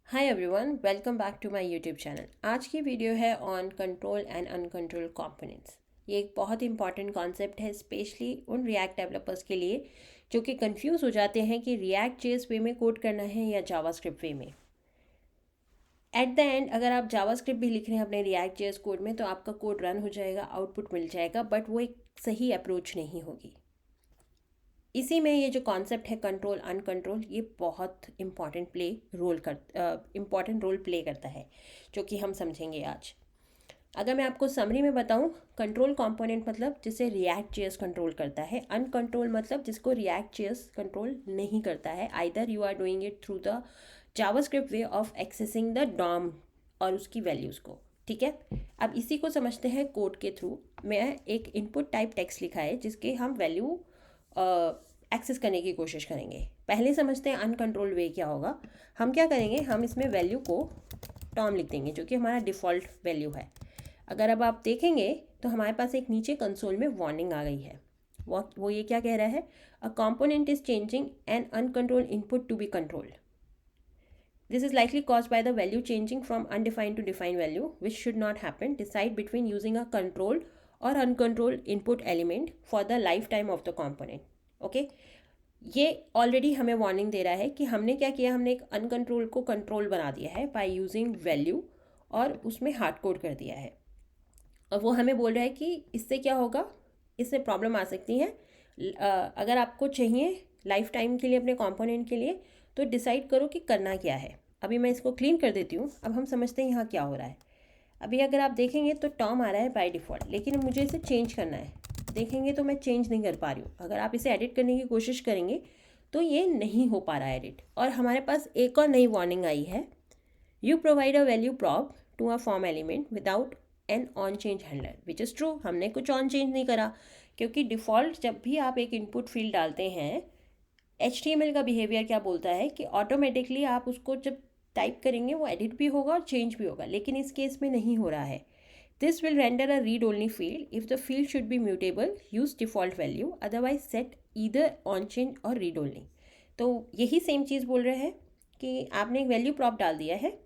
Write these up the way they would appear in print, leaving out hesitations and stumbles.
Hi everyone, welcome back to my YouTube channel. आज की video है on control and uncontrol components. ये एक बहुत इंपॉर्टेंट कॉन्सेप्ट है, स्पेशली उन रिएक्ट डेवलपर्स के लिए जो कि कंफ्यूज हो जाते हैं कि रिएक्ट जेएस वे में कोड करना है या जावास्क्रिप्ट वे में। एट द एंड अगर आप जावास्क्रिप्ट भी लिख रहे हैं अपने रिएक्ट जेएस कोड में तो आपका कोड रन हो जाएगा, आउटपुट मिल जाएगा, बट वो एक सही अप्रोच नहीं होगी। इसी में ये जो कॉन्सेप्ट है कंट्रोल अनकंट्रोल, ये बहुत इम्पॉर्टेंट रोल प्ले करता है, जो कि हम समझेंगे आज। अगर मैं आपको समरी में बताऊं, कंट्रोल कंपोनेंट मतलब जिसे रिएक्ट जेएस कंट्रोल करता है, अनकंट्रोल मतलब जिसको रिएक्ट जेएस कंट्रोल नहीं करता है। Either you are doing it through the JavaScript way of accessing the DOM और उसकी वैल्यूज़ को। ठीक है, अब इसी को समझते हैं कोड के थ्रू। मैं एक इनपुट टाइप टेक्स्ट लिखा है जिसके हम वैल्यू एक्सेस करने की कोशिश करेंगे। पहले समझते हैं अनकंट्रोल्ड वे क्या होगा। हम क्या करेंगे, हम इसमें वैल्यू को टॉम लिख देंगे जो कि हमारा डिफ़ॉल्ट वैल्यू है। अगर अब आप देखेंगे तो हमारे पास एक नीचे कंसोल में वार्निंग आ गई है। वो ये क्या कह रहा है, a component is changing an uncontrolled input to be controlled. This is likely caused by the value changing from undefined to defined value, which should not happen. Decide between using a controlled or uncontrolled input element for the lifetime of the component. Okay? ये already हमें warning दे रहा है कि हमने क्या किया, हमने एक अनकंट्रोल को कंट्रोल बना दिया है बाय यूजिंग वैल्यू और उसमें हार्ड कोड कर दिया है। और वो हमें बोल रहा है कि इससे क्या होगा, इससे प्रॉब्लम आ सकती है। अगर आपको चाहिए लाइफ टाइम के लिए अपने कंपोनेंट के लिए, तो डिसाइड करो कि करना क्या है। अभी मैं इसको क्लीन कर देती हूँ। अब हम समझते हैं यहाँ क्या हो रहा है। अभी अगर आप देखेंगे तो टॉम आ रहा है बाय डिफ़ॉल्ट, लेकिन मुझे इसे चेंज करना है। देखेंगे तो मैं चेंज नहीं कर पा रही हूँ। अगर आप इसे एडिट करने की कोशिश करेंगे तो ये नहीं हो पा रहा है एडिट। और हमारे पास एक और नई वार्निंग आई है, you provide a value prop to a form element without an on change handler, which is true. हमने कुछ ऑन चेंज नहीं करा, क्योंकि डिफ़ॉल्ट जब भी आप एक इनपुट फील्ड डालते हैं, HTML का बिहेवियर क्या बोलता है कि ऑटोमेटिकली आप उसको जब टाइप करेंगे वो एडिट भी होगा और चेंज भी होगा, लेकिन इस केस में नहीं हो रहा है। This will render a read only field if the field should be mutable, use default value, otherwise set either on change और रीड ओनली। तो यही सेम चीज़ बोल रहे हैं कि आपने एक वैल्यू प्रॉप डाल दिया है,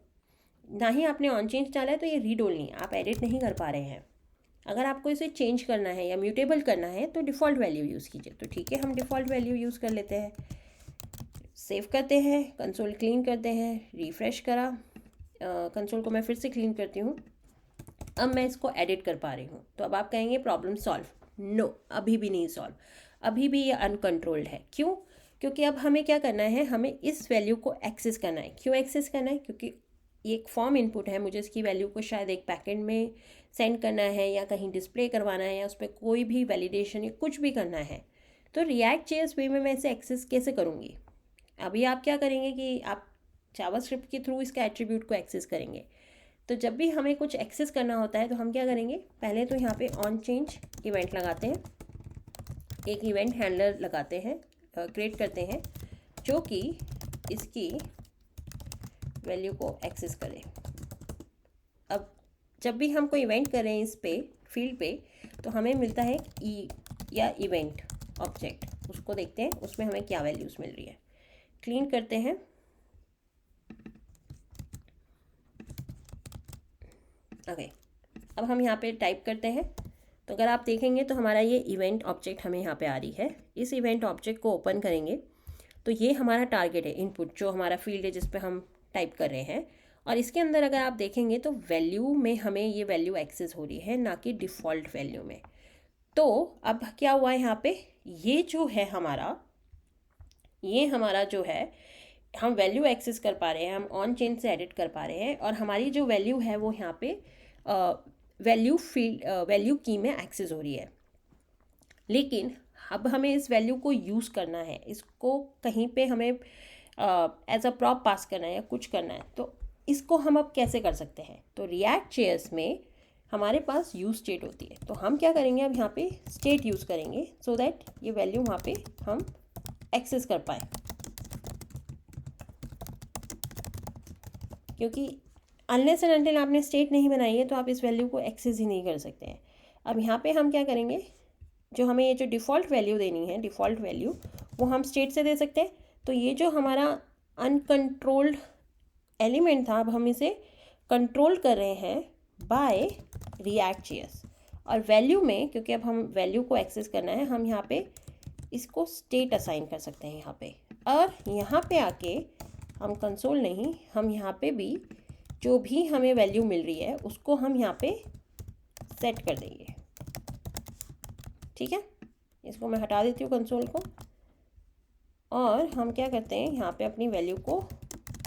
ना ही आपने ऑन चेंज डाला है, तो ये रीड ओनली, आप एडिट नहीं कर पा रहे हैं। अगर आपको इसे चेंज करना है या म्यूटेबल करना है तो डिफ़ॉल्ट वैल्यू यूज़ कीजिए। तो ठीक है, हम डिफ़ॉल्ट वैल्यू यूज़ कर लेते हैं। सेव करते हैं, कंसोल क्लीन करते हैं, रिफ़्रेश करा, कंसोल को मैं फिर से क्लीन करती हूँ। अब मैं इसको एडिट कर पा रही हूँ। तो अब आप कहेंगे प्रॉब्लम सॉल्व। नो, अभी भी नहीं सॉल्व, अभी भी ये अनकंट्रोल्ड है। क्यों? क्योंकि अब हमें क्या करना है, हमें इस वैल्यू को एक्सेस करना है। क्यों एक्सेस करना है? क्योंकि ये एक फॉर्म इनपुट है, मुझे इसकी वैल्यू को शायद एक पैकेट में सेंड करना है या कहीं डिस्प्ले करवाना है या उस पर कोई भी वैलिडेशन या कुछ भी करना है। तो रिएक्ट जेएस वे में मैं इसे एक्सेस कैसे करूँगी? अभी आप क्या करेंगे कि आप जावास्क्रिप्ट के थ्रू इसका एट्रीब्यूट को एक्सेस करेंगे। तो जब भी हमें कुछ एक्सेस करना होता है तो हम क्या करेंगे, पहले तो यहाँ पे ऑन चेंज इवेंट लगाते हैं, एक इवेंट हैंडलर लगाते हैं, क्रिएट करते हैं, जो कि इसकी वैल्यू को एक्सेस करे। अब जब भी हम कोई इवेंट करें इस पे फील्ड पे, तो हमें मिलता है ई या इवेंट ऑब्जेक्ट, उसको देखते हैं उसमें हमें क्या वैल्यूज़ मिल रही है। क्लीन करते हैं। ओके, अब हम यहाँ पे टाइप करते हैं। तो अगर आप देखेंगे तो हमारा ये इवेंट ऑब्जेक्ट हमें यहाँ पे आ रही है। इस इवेंट ऑब्जेक्ट को ओपन करेंगे तो ये हमारा टारगेट है, इनपुट जो हमारा फील्ड है जिस पे हम टाइप कर रहे हैं। और इसके अंदर अगर आप देखेंगे तो वैल्यू में हमें ये वैल्यू एक्सेस हो रही है, ना कि डिफ़ॉल्ट वैल्यू में। तो अब क्या हुआ है यहाँ पे, ये जो है हमारा, ये हमारा जो है, हम वैल्यू एक्सेस कर पा रहे हैं, हम ऑन चेंज से एडिट कर पा रहे हैं, और हमारी जो वैल्यू है वो यहाँ पे वैल्यू की में एक्सेस हो रही है। लेकिन अब हमें इस वैल्यू को यूज़ करना है, इसको कहीं पे हमें एज अ प्रॉप पास करना है या कुछ करना है। तो इसको हम अब कैसे कर सकते हैं? तो रिएक्ट जेएस में हमारे पास यूज स्टेट होती है। तो हम क्या करेंगे, अब यहाँ पे स्टेट यूज़ करेंगे सो दैट ये वैल्यू वहाँ पे हम एक्सेस कर पाएँ, क्योंकि अनलेस एंड अनटिल आपने स्टेट नहीं बनाई है तो आप इस वैल्यू को एक्सेस ही नहीं कर सकते हैं। अब यहाँ पे हम क्या करेंगे, जो हमें ये जो डिफ़ॉल्ट वैल्यू देनी है, डिफ़ॉल्ट वैल्यू वो हम स्टेट से दे सकते हैं। तो ये जो हमारा अनकंट्रोल्ड एलिमेंट था, अब हम इसे कंट्रोल कर रहे हैं बाय React.js। और वैल्यू में, क्योंकि अब हम वैल्यू को एक्सेस करना है, हम यहाँ पे इसको स्टेट असाइन कर सकते हैं यहाँ पे। और यहाँ पे आके हम कंसोल नहीं, हम यहाँ पे भी जो भी हमें वैल्यू मिल रही है उसको हम यहाँ पे सेट कर देंगे। ठीक है, इसको मैं हटा देती हूँ कंसोल को, और हम क्या करते हैं, यहाँ पे अपनी वैल्यू को,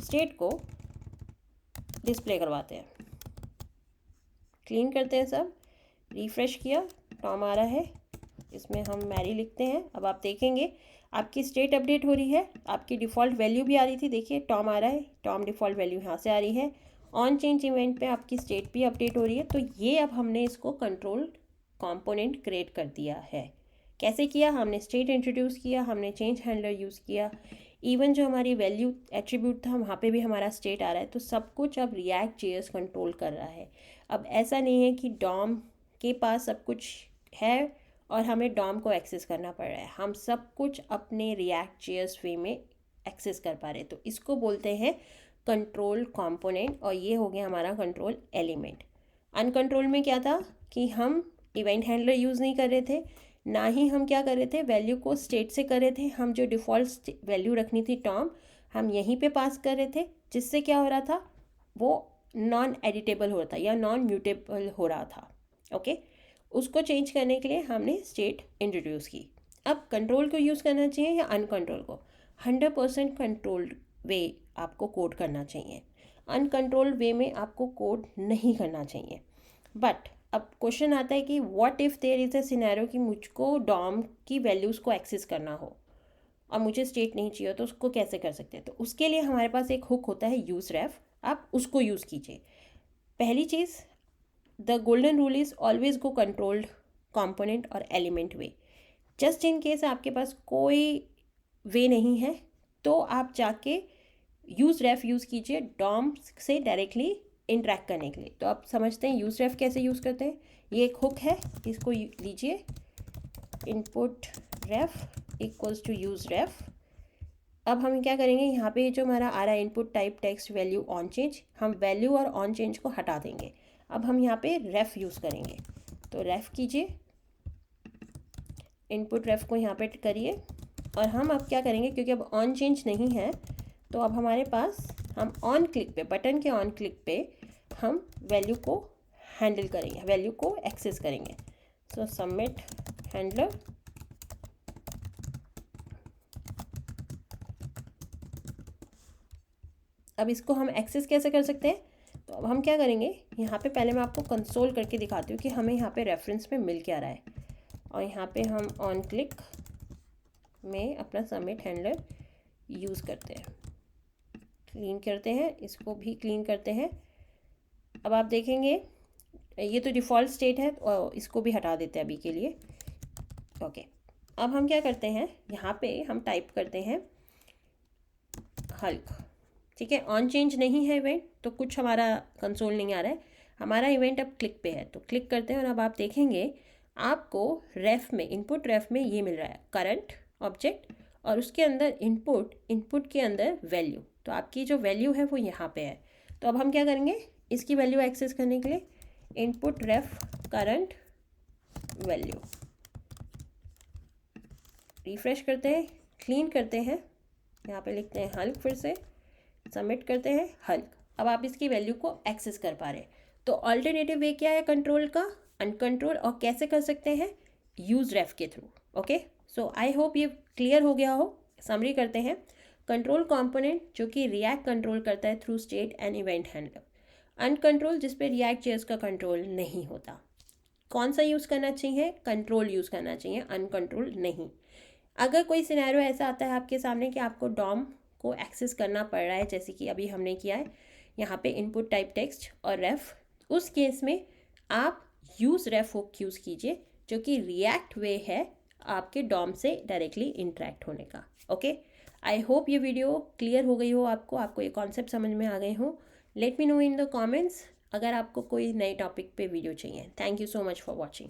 स्टेट को डिस्प्ले करवाते हैं। क्लीन करते हैं सब, रिफ़्रेश किया, टॉम आ रहा है, इसमें हम मैरी लिखते हैं। अब आप देखेंगे आपकी स्टेट अपडेट हो रही है, आपकी डिफ़ॉल्ट वैल्यू भी आ रही थी, देखिए टॉम आ रहा है, टॉम डिफ़ॉल्ट वैल्यू यहाँ से आ रही है। ऑन चेंज इवेंट पे आपकी स्टेट भी अपडेट हो रही है। तो ये अब हमने इसको कंट्रोल कंपोनेंट क्रिएट कर दिया है। कैसे किया, हमने स्टेट इंट्रोड्यूस किया, हमने चेंज हैंडलर यूज़ किया, इवन जो हमारी वैल्यू एट्रीब्यूट था वहाँ पे भी हमारा स्टेट आ रहा है। तो सब कुछ अब React.js कंट्रोल कर रहा है। अब ऐसा नहीं है कि डॉम के पास सब कुछ है और हमें डॉम को एक्सेस करना पड़ रहा है, हम सब कुछ अपने React.js वे में एक्सेस कर पा रहे हैं। तो इसको बोलते हैं कंट्रोल कंपोनेंट, और ये हो गया हमारा कंट्रोल एलिमेंट। अनकंट्रोल में क्या था कि हम इवेंट हैंडलर यूज़ नहीं कर रहे थे, ना ही हम क्या कर रहे थे, वैल्यू को स्टेट से कर रहे थे। हम जो डिफ़ॉल्ट वैल्यू रखनी थी टॉम, हम यहीं पे पास कर रहे थे, जिससे क्या हो रहा था, वो नॉन एडिटेबल हो रहा था या नॉन म्यूटेबल हो रहा था। ओके, उसको चेंज करने के लिए हमने स्टेट इंट्रोड्यूस की। अब कंट्रोल को यूज़ करना चाहिए या अनकंट्रोल को? 100% कंट्रोल्ड वे आपको कोड करना चाहिए, अनकंट्रोल्ड वे में आपको कोड नहीं करना चाहिए। बट अब क्वेश्चन आता है कि what if there is a scenario कि मुझको डॉम की वैल्यूज़ को एक्सेस करना हो और मुझे स्टेट नहीं चाहिए, तो उसको कैसे कर सकते हैं? तो उसके लिए हमारे पास एक हुक होता है यूज़ रेफ, आप उसको यूज़ कीजिए। पहली चीज़, the golden rule is always go controlled component और element way. Just in case आपके पास कोई वे नहीं है तो आप जाके यूज़ रेफ यूज़ कीजिए डॉम से डायरेक्टली इंटरेक्ट करने के लिए। तो आप समझते हैं यूज़ रेफ कैसे यूज़ करते हैं। ये एक हुक है, इसको लीजिए, input ref equals to use ref. अब हम क्या करेंगे, यहाँ पे जो हमारा आ रहा है input type text value on change, हम वैल्यू और ऑन चेंज को हटा देंगे। अब हम यहाँ पे रेफ यूज़ करेंगे, तो रेफ कीजिए, इनपुट रेफ को यहाँ पे करिए, और हम अब क्या करेंगे, क्योंकि अब ऑन चेंज नहीं है, तो अब हमारे पास, हम ऑन क्लिक पे, बटन के ऑन क्लिक पे हम वैल्यू को हैंडल करेंगे, वैल्यू को एक्सेस करेंगे। सो सबमिट हैंडलर, अब इसको हम एक्सेस कैसे कर सकते हैं? तो अब हम क्या करेंगे, यहाँ पे पहले मैं आपको कंसोल करके दिखाती हूँ कि हमें यहाँ पे रेफरेंस में मिल क्या रहा है। और यहाँ पे हम ऑन क्लिक में अपना सबमिट हैंडलर यूज़ करते हैं, क्लीन करते हैं, इसको भी क्लीन करते हैं। अब आप देखेंगे ये तो डिफ़ॉल्ट स्टेट है, और इसको भी हटा देते हैं अभी के लिए। ओके, अब हम क्या करते हैं, यहाँ पे हम टाइप करते हैं हल्क। ठीक है, ऑन चेंज नहीं है इवेंट, तो कुछ हमारा कंसोल नहीं आ रहा है, हमारा इवेंट अब क्लिक पे है, तो क्लिक करते हैं। और अब आप देखेंगे आपको रेफ में, इनपुट रेफ में ये मिल रहा है करंट ऑब्जेक्ट, और उसके अंदर इनपुट के अंदर वैल्यू। तो आपकी जो वैल्यू है वो यहाँ पे है। तो अब हम क्या करेंगे, इसकी वैल्यू एक्सेस करने के लिए इनपुट रेफ करंट वैल्यू, रिफ्रेश करते हैं, क्लीन करते हैं, यहाँ पे लिखते हैं हल्क, फिर से सबमिट करते हैं हल्क। अब आप इसकी वैल्यू को एक्सेस कर पा रहे हैं। तो ऑल्टरनेटिव वे क्या है कंट्रोल का, अनकंट्रोल, और कैसे कर सकते हैं, यूज़ रेफ के through. Okay, so I hope ये क्लियर हो गया हो। समरी करते हैं, कंट्रोल कंपोनेंट जो कि रिएक्ट कंट्रोल करता है through state and event handler, uncontrol जिस पे React.js का कंट्रोल नहीं होता। कौन सा यूज़ करना चाहिए, कंट्रोल यूज़ करना चाहिए, अनकंट्रोल नहीं। अगर कोई सिनेरियो ऐसा आता है आपके सामने कि आपको डॉम को एक्सेस करना पड़ रहा है, जैसे कि अभी हमने किया है यहाँ पे इनपुट टाइप टेक्स्ट और रेफ, उस केस में आप यूज़ रेफ हुक यूज़ कीजिए, जो कि रिएक्ट वे है आपके डॉम से डायरेक्टली इंटरेक्ट होने का। ओके, आई होप ये वीडियो क्लियर हो गई हो, आपको ये कॉन्सेप्ट समझ में आ गए हो। Let me know in the comments अगर आपको कोई नए टॉपिक पे वीडियो चाहिए। Thank you so much for watching.